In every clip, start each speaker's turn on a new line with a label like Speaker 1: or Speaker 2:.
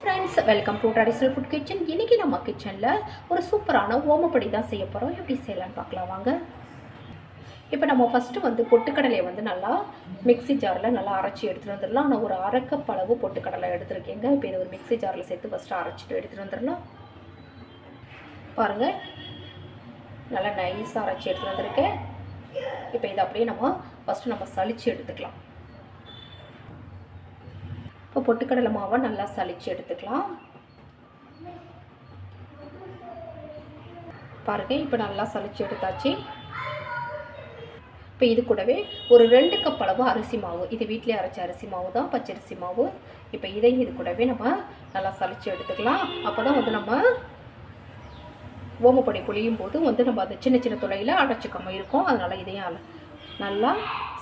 Speaker 1: Friends, welcome to traditional food kitchen. இன்றைக்கி நம்ம கிச்சனில் ஒரு சூப்பரான ஓமப்படி தான் செய்ய போகிறோம். எப்படி செய்யலான்னு பார்க்கலாம் வாங்க. இப்போ நம்ம ஃபஸ்ட்டு பொட்டுக்கடலையை நல்லா மிக்ஸி ஜாரில் நல்லா அரைச்சி எடுத்துகிட்டு வந்துடலாம். நான் ஒரு அரை கப் அளவு பொட்டுக்கடலை எடுத்துருக்கேங்க. இப்போ இதை ஒரு மிக்ஸி ஜாரில் சேர்த்து ஃபஸ்ட்டு அரைச்சிட்டு எடுத்துகிட்டு வந்துடலாம். பாருங்கள், நல்லா நைஸாக அரைச்சி எடுத்துகிட்டு வந்திருக்கேன். இப்போ இதை அப்படியே ஃபஸ்ட்டு சலித்து எடுத்துக்கலாம். இப்போ பொட்டுக்கடலை மாவை நல்லா சலித்து எடுத்துக்கலாம். பாருங்கள், இப்போ நல்லா சலித்து எடுத்தாச்சு. இப்போ இது கூடவே ஒரு 2 கப் அளவு அரிசி மாவு, இது வீட்டிலே அரைச்ச அரிசி மாவு தான், பச்சரிசி மாவு. இப்போ இதையும் இது கூடவே நம்ம நல்லா சலித்து எடுத்துக்கலாம். அப்போ தான் நம்ம ஓமப்பொடி புளியும் போது நம்ம அந்த சின்ன சின்ன துளையில் அடைச்சிக்காமல் இருக்கும். அதனால் இதையும் நல்லா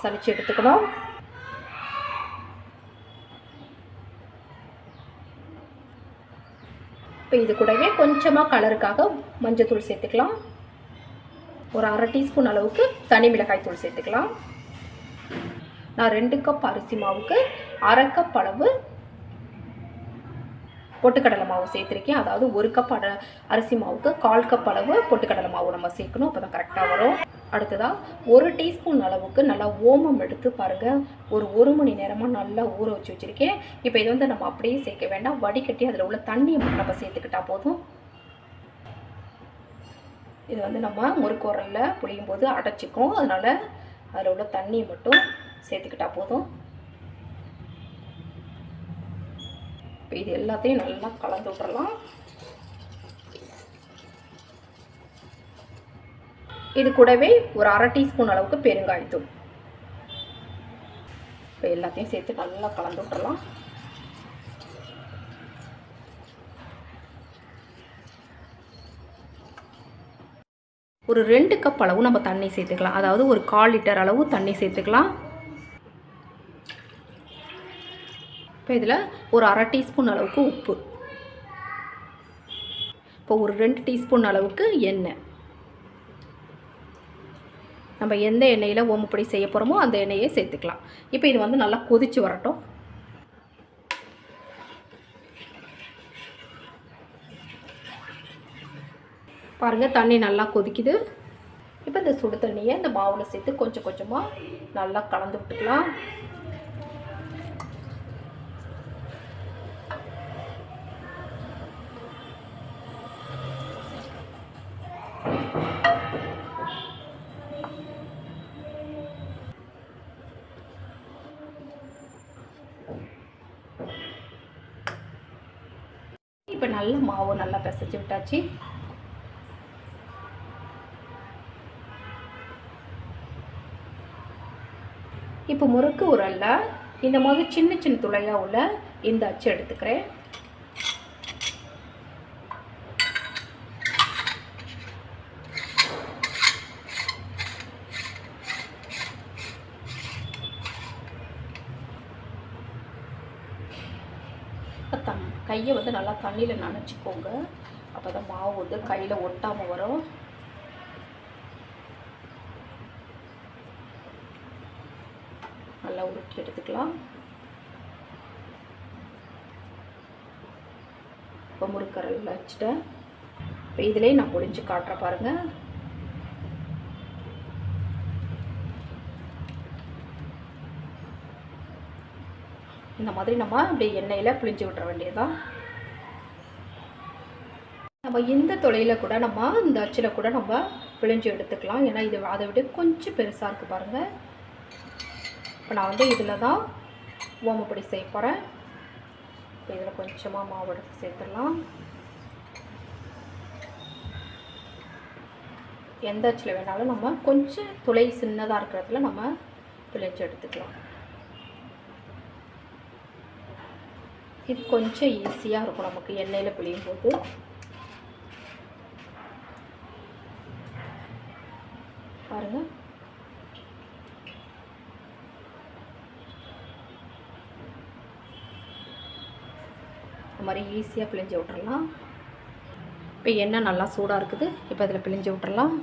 Speaker 1: சலித்து எடுத்துக்கணும். இப்போ இது கூடவே கொஞ்சமாக கலருக்காக மஞ்சத்தூள் சேர்த்துக்கலாம். ஒரு அரை டீஸ்பூன் அளவுக்கு தனி மிளகாய் தூள் சேர்த்துக்கலாம். நான் 2 கப் அரிசி மாவுக்கு அரை கப் அளவு பொட்டுக்கடலை மாவு சேர்த்துருக்கேன். அதாவது 1 கப் அரிசி மாவுக்கு 1/4 கப் அளவு பொட்டுக்கடலை மாவு நம்ம சேர்க்கணும். அப்போ தான் கரெக்டாக வரும். அடுத்ததாக 1 டீஸ்பூன் அளவுக்கு நல்லா ஓமம் எடுத்து பாருங்கள், ஒரு 1 மணி நேரமாக நல்லா ஊற வச்சு வச்சுருக்கேன். இப்போ இது நம்ம அப்படியே சேர்க்க வேண்டாம், வடிகட்டி அதில் உள்ள தண்ணியை மட்டும் நம்ம சேர்த்துக்கிட்டால் போதும். இது நம்ம முறுக்குரலில் புளியும் போது அடைச்சிக்கும். அதனால் அதில் உள்ள தண்ணியை மட்டும் சேர்த்துக்கிட்டால் போதும். இப்போ இது எல்லாத்தையும் நல்லா கலந்து விட்றலாம். இது கூடவே ஒரு அரை டீஸ்பூன் அளவுக்கு பெருங்காயத்தூள். இப்போ எல்லாத்தையும் சேர்த்து நல்லா கலந்து விட்றலாம். ஒரு 2 கப் அளவு நம்ம தண்ணி சேர்த்துக்கலாம். அதாவது ஒரு 1/4 லிட்டர் அளவு தண்ணி சேர்த்துக்கலாம். இப்போ இதில் ஒரு அரை டீஸ்பூன் அளவுக்கு உப்பு, இப்போ ஒரு 2 டீஸ்பூன் அளவுக்கு எண்ணெய். நம்ம எந்த எண்ணெயில் ஓமப்பொடி செய்ய போகிறோமோ அந்த எண்ணெயை சேர்த்துக்கலாம். இப்போ இது நல்லா கொதித்து வரட்டும். பாருங்கள், தண்ணி நல்லா கொதிக்குது. இப்போ இந்த சுடு தண்ணியை இந்த மாவில் சேர்த்து கொஞ்சம் கொஞ்சமாக நல்லா கலந்து விட்டுக்கலாம். இப்போ நல்ல மாவு நல்லா பிசைஞ்சு விட்டாச்சு. இப்போ முறுக்கு உரல்ல இந்த மாதிரி சின்ன சின்ன துளையாக உள்ள இந்த அச்சு எடுத்துக்கிறேன். கையை நல்லா தண்ணியில் நனைச்சிக்கோங்க. அப்போ தான் மாவு கையில் ஒட்டாமல் வரும். நல்லா உருட்டி எடுத்துக்கலாம். இப்போ முறுக்கரல் வச்சுட்டேன். இப்போ இதிலே நான் பொடிஞ்சு காட்டுறேன் பாருங்கள். இந்த மாதிரி நம்ம அப்படியே எண்ணெயில் பிழிஞ்சு விட்டுற வேண்டியதுதான். நம்ம இந்த தொலையில் கூட இந்த அச்சில் கூட நம்ம பிழிஞ்சு எடுத்துக்கலாம். ஏன்னா இது அதை விட கொஞ்சம் பெருசாக இருக்குது பாருங்கள். இப்போ நான் இதில் தான் ஓமப்பொடி செய்ய போகிறேன். இப்போ இதில் கொஞ்சமாக மாவு எடுத்து சேர்த்துடலாம். எந்த அச்சில் வேணாலும் நம்ம கொஞ்சம் துளை சின்னதாக இருக்கிறதுல நம்ம பிழிஞ்சு எடுத்துக்கலாம். இது கொஞ்சம் ஈஸியாக இருக்கும் நமக்கு எண்ணெயில் பிழியும் போது. பாருங்கள், இந்த மாதிரி ஈஸியாக பிழிஞ்சு விட்டுறலாம். இப்போ எண்ணெய் நல்லா சூடாக இருக்குது. இப்போ அதில் பிழிஞ்சு விட்டுறலாம்.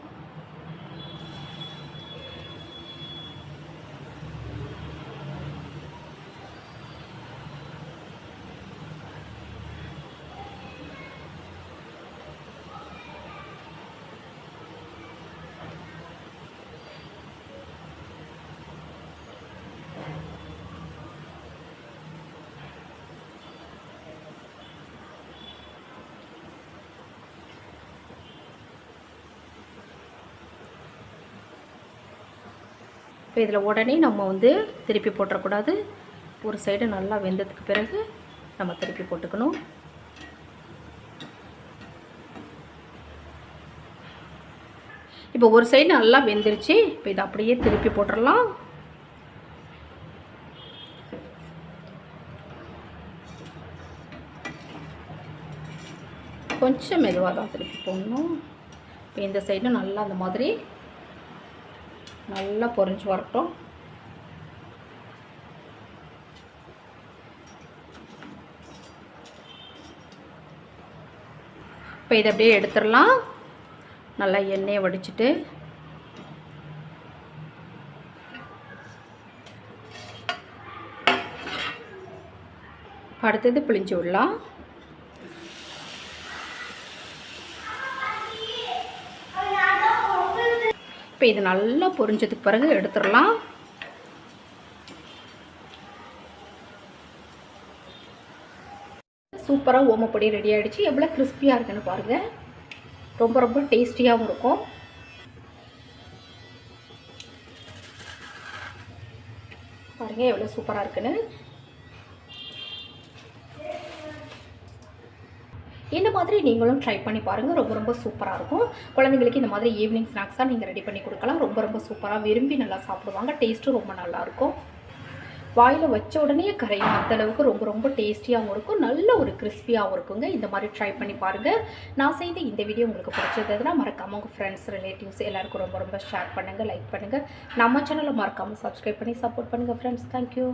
Speaker 1: இப்போ இதில் உடனே நம்ம வந்து திருப்பி போட்டுறக்கூடாது. ஒரு சைடு நல்லா வெந்ததுக்கு பிறகு நம்ம திருப்பி போட்டுக்கணும். இப்போ ஒரு சைடு நல்லா வெந்துருச்சு. இப்போ இதை அப்படியே திருப்பி போட்டுடலாம். கொஞ்சம் மெதுவாக தான் திருப்பி போடணும். இப்போ இந்த சைடு நல்லா அந்த மாதிரி நல்லா பொரிஞ்சு வரட்டும். இப்போ இதை அப்படியே எடுத்துடலாம். நல்லா எண்ணெயை வடிச்சிட்டு அடுத்தது பிழிஞ்சு விடலாம். இப்போ இது நல்லா பொரிஞ்சதுக்கு பிறகு எடுத்துடலாம். சூப்பராக ஓமப்பொடி ரெடி ஆகிடுச்சு. எவ்வளோ கிறிஸ்பியாக இருக்குன்னு பாருங்கள். ரொம்ப ரொம்ப டேஸ்டியாகவும் இருக்கும். பாருங்கள் எவ்வளோ சூப்பராக இருக்குன்னு. இந்த மாதிரி நீங்களும் ட்ரை பண்ணி பாருங்கள். ரொம்ப ரொம்ப சூப்பராக இருக்கும். குழந்தைங்களுக்கு இந்த மாதிரி ஈவினிங் ஸ்நாக்ஸாக நீங்கள் ரெடி பண்ணி கொடுக்கலாம். ரொம்ப ரொம்ப சூப்பராக விரும்பி நல்லா சாப்பிடுவாங்க. டேஸ்ட்டும் ரொம்ப நல்லாயிருக்கும். வாயில் வச்ச உடனே கரையும் அந்தளவுக்கு ரொம்ப ரொம்ப டேஸ்டியாகவும் இருக்கும். நல்ல ஒரு கிறிஸ்பியாகவும் இருக்குங்க. இந்த மாதிரி ட்ரை பண்ணி பாருங்கள். நான் செய்த இந்த வீடியோ உங்களுக்கு பிடிச்சதுன்னா மறக்காமல் உங்கள் ஃப்ரெண்ட்ஸ் ரிலேட்டிவ்ஸ் எல்லாருக்கும் ரொம்ப ரொம்ப ஷேர் பண்ணுங்கள், லைக் பண்ணுங்கள். நம்ம சேனலை மறக்காமல் சப்ஸ்கிரைப் பண்ணி சப்போர்ட் பண்ணுங்கள் ஃப்ரெண்ட்ஸ். தேங்க்யூ.